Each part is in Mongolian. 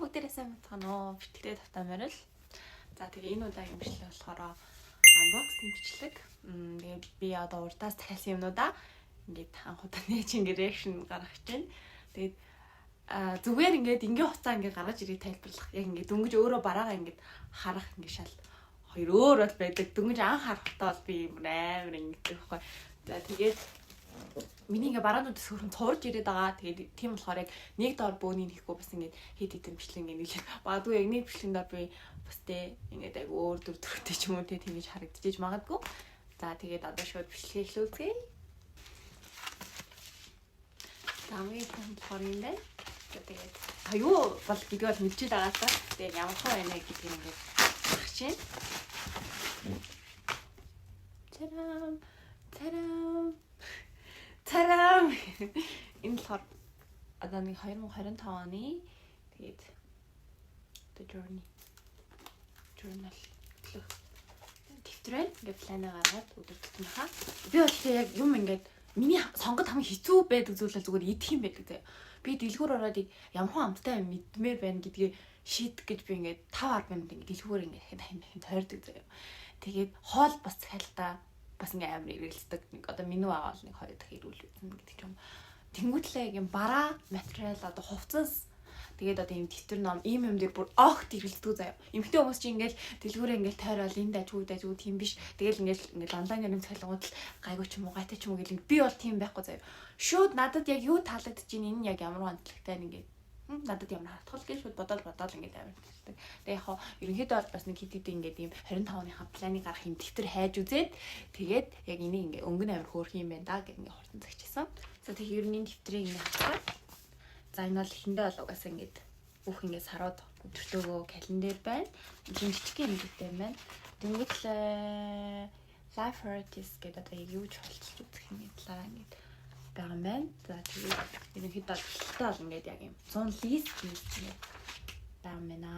бүгдээрээ сайн байна уу? Битгдээ тавтамаар л. За тэгээ энэ удаагийн бичлэг болохоор unboxing бичлэг. Тэгээд би одоо урдаас дахиасан юмнуудаа ингээд анх удаа нээж ингээд reaction гаргаж байна. Тэгээд зүгээр ингээд ингийн хуцаа ингээд гаргаж ирээ тайлбарлах. Яг ингээд дөнгөж өөрөө бараагаа ингээд харах ингээд шал хоёр өөр бол байдаг. Дөнгөж анх харахтаа бол би юм амар ингээд байхгүй. За тэгээд миний ингээ бараануудаас хөрөн цуурж ирээд байгаа. Тэгээд тийм болохоор яг нэг доор бөөнийг хийхгүй бас ингээд хэд хэдэн бичлэг ингээ нэг багдгүй яг нэг бичлэгэн доор би бас тэ ингээд яг өөр төр төрхтэй ч юм уу тэ тиймж харагдчихэж магадгүй. За тэгээд одоо шууд бичлэгээ эхлүүлцгээе. Хамгийн болохоор юм байна. Тэгээд юу бол гэдгийг бол мэдчихэж байгаа та. Тэгээд ямар хөө байна гэдгийг ингээд харах чинь. Тарам. Энэ болохоор одоо нэг 2025 оны тэгээд The Journal дэвтрэн ингээд планаа гаргаад өдөртсөн хаа. Би бол яг юм ингээд миний сонгод хамгийн хэцүү байдаг зүйл бол зүгээр идэх юм байдаг заяа. Би дэлгүүр ороод ямар амттай юм мэдмээр байна гэдгийг шийдэх гэж би ингээд 5-10 минут ингээд дэлгүүр ингээд хин тойрдог заяа. Тэгээд хоол бас цахилтаа бас ингээм амар ирэлцдэг. Нэг одоо меню аваад нэг 2 дахь ирүүл үзэн гэдэг юм. Тэнгүүтлээ юм бараа материал одоо хувцас тэгээд одоо юм тэтэр ном ийм юм дээр бүр огт ирэлцдэг заяа. Эмхтэй хүмүүс чинь ингээл дэлгүүрээ ингээл тойрол энэ дажгүй тийм биш. Тэгэл ингээл онлайн юм цалингууд л гайгүй ч юм уу гайтай ч юм уу гэл би бол тийм байхгүй заяа. Шууд надад яг юу таалагдж чинь энэ яг ямар хандлагатай нэг надад ямар хатгал гэж шууд бодоод ингээд амар хэлдэг. Тэгээ яг ерөнхийдөө бас нэг хэд ингээд ийм 25 оныхаа планыг гарах юм тэтэр хайж үзээд тэгээд яг энийг ингээд өнгөн амар хөөрх юм байна да гэх ингээд хурдан цагчсан. За тэгээ ер нь энэ тэтрийг ингээд хатгаад за энэ бол эхэндээ бол угаасаа ингээд бүх ингээд сарууд өдөртөөгөө календар байна. Ийм жижиг юм гэдэг юм байна. Тэнгүүт л life artist гэдэг одоо юу ч болчих үзэх юм талаа ингээд байгаа юм байна. За тэгээд ерөнхийдөө бол ингээд яг юм 100 лист ингээд байгаа юм байна.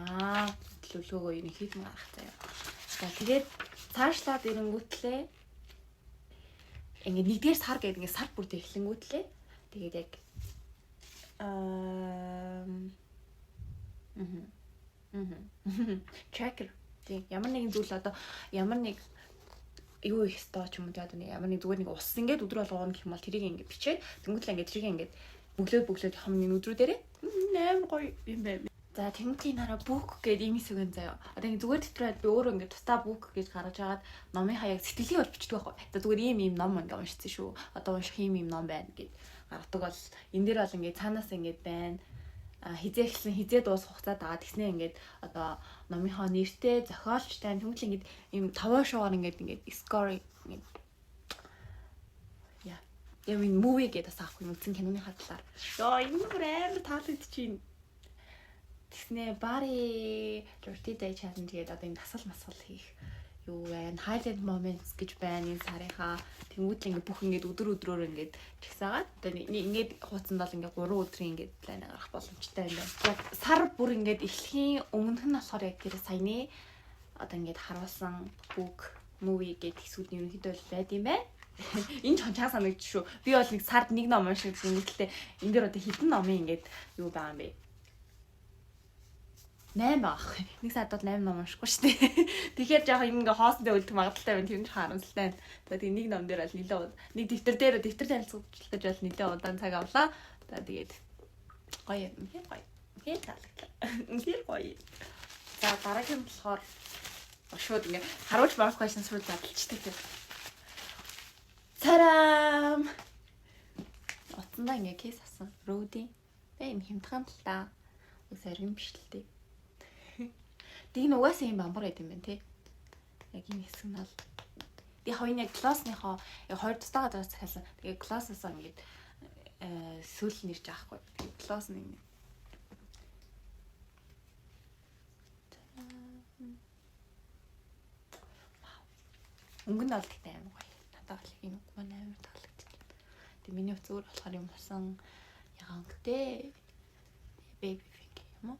Төлөвлөгөө ерөнхийдөө гарах заяа. За тэгээд цаашлаад ирэнгүүтлээ ингээд нэгдүгээр сар гэдэг ингээд сар бүр эхлэнгүүтлээ тэгээд яг tracker тийм ямар нэгэн зүйл одоо ямар нэг юу их стоо ч юм уу одоо нэг ямар нэг зүгээр нэг ус ингээд өдрө болгоно гэх юм бол тэрийг ингээд бичээд тэнгуүтлээ ингээд тэрийг ингээд бөглөөд хамгийн өдрүүдээрээ 8 гоё юм байна. За тэнгуүтлийн нараа бүк гэдэг юм хэсэг заяа. Одоо ингээд зүгээр тэтрээд би өөрөө ингээд тусдаа бүк гэж гаргаж агаад номын хаяг сэтгэлийг бол бичдэг байхгүй. За зүгээр ийм ном ингээд уншицсан шүү. Одоо унших ийм ном байна гэд гаргадаг бол энэ дээр бол ингээд цаанаас ингээд байна. Хизээ эхэлсэн хизээ дуус хугацаа дагаад тэгснээ ингээд одоо номынхоо нэртэй зохиолчтой тэнгуүтл ингээд ийм таваа шуугаар ингээд score ингээд яг энэ movie гэдэг бас авах юм үзэн киноны хадлаар. Йоо энэ бүр амар таалагдчихээн. Тэгснээ Бари Dirty Day Challenge гэдэг одоо энэ дасгал масгал хийх юу байна. Highlight moments гэж байна энэ сарынхаа. Тэнгүүтэл ингээд бүх ингээд өдрөөр ингээд чагсаагаад одоо ингээд хуудсанд бол ингээд 3 өдрийн ингээд план гаргах боломжтой юм байна. Сар бүр ингээд эхлэхийн өмнөх нь болохоор яг тэр саяны одоо ингээд харуулсан book movie гэдэг хэсгүүд ерөнхийдөө байд юм байна. Энэ ч хончаа санагдчих шүү. Би бол нэг сард нэг ном уншиж ингэхдээ энэ дээр одоо хэдэн номын ингээд юу байгаа юм бэ? 8 аах. Нэг сард бол 8 ном уншихгүй шүү дээ. Тэгэхээр жоохон юм ингээ хоостой үлдэх магадaltaй байна. Тэр нь харамсалтай байна. За тэгээ нэг ном дээр бол нэлээд нэг дэвтэр танилцуулж бол нэлээд удаан цаг авлаа. За тэгээд гоё юм. Гоё таалагдлаа. Тэр гоё. За дараагийн болохоор шууд ингээ харуулж марахгүй шин шууд задлчтэй тэр. Тарам. Утсандаа ингээ кейс авсан. Роди. Энэ хямдхан л та. Саргин биш л дээ. Тэг энэ угаасаа юм бамбар байт юм байна те. Яг энэ хэсэг нь бол би хоёрын яг классныхоо яг хоёр тусдаа газраас захиалсан. Тэгээ классаас ингээд сүүл нэрж аахгүй. Класс нэг. Өнгөн даалдтай юм гоё. Надад бол энэ үг маань амар таалагдчих. Тэг миний үзүүр болохоор юм болсон ягангтэй baby pink юм уу?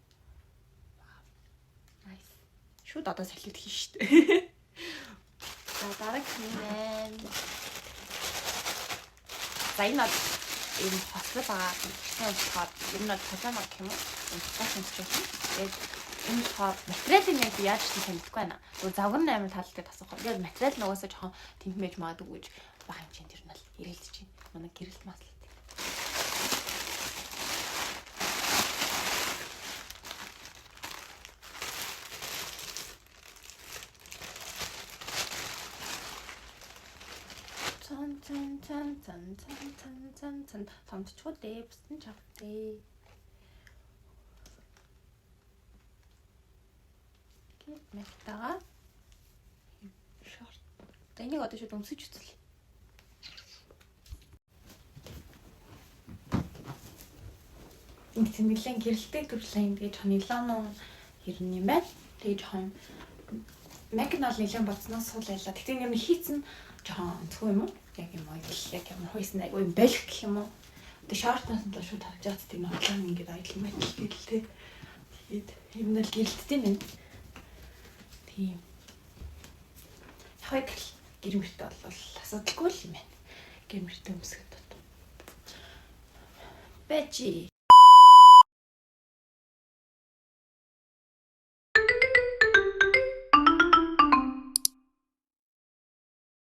Nice. Шууд одоо салхид хийн штэ. За дараагийн юм байна. За энэ ийм хослол байгаа гэртээ болохоор ер нь толомоо гэх юм уу? Фэшн стейшн. Тэгээд энэ болохоор материалын яг яаж ч таньдаггүй байна. Зүгээр завгар амар талтай тасах. Тэгээд материал нугасаа жоохон тэмхмэж магадгүй гэж бага хэмжээнд ер нь л ирэлдэж байна. Манай гэрэл маслт. цан томдчихгүй дээ. Бусдын чавтай. Мэтага шорт. Энийг одоо шууд өмсөж үзлээ. Энд нэлээд гэрэлтэй төрлийн тэгээ жоохон нилоон хэрнэ юм байна. Тэгээ жоохон магнол нэлээд болцноос суулайлаа. Тэгтээ юм хийцэн жоохон өнцгөө юм уу? Яг юм аа яг юм хойсон айгүй юм болох гэх юм уу? Тэгээ шортноос нь шууд харж байгаа тийм нотлон ингээд аялал мэдл гэлтэй. Тэгээд юм л гэрэлттэй юм. Тийм. Яг гэрмэртэй бол асуудалгүй л юм байна. Гэрмэртэй өмсгöd. Бэжи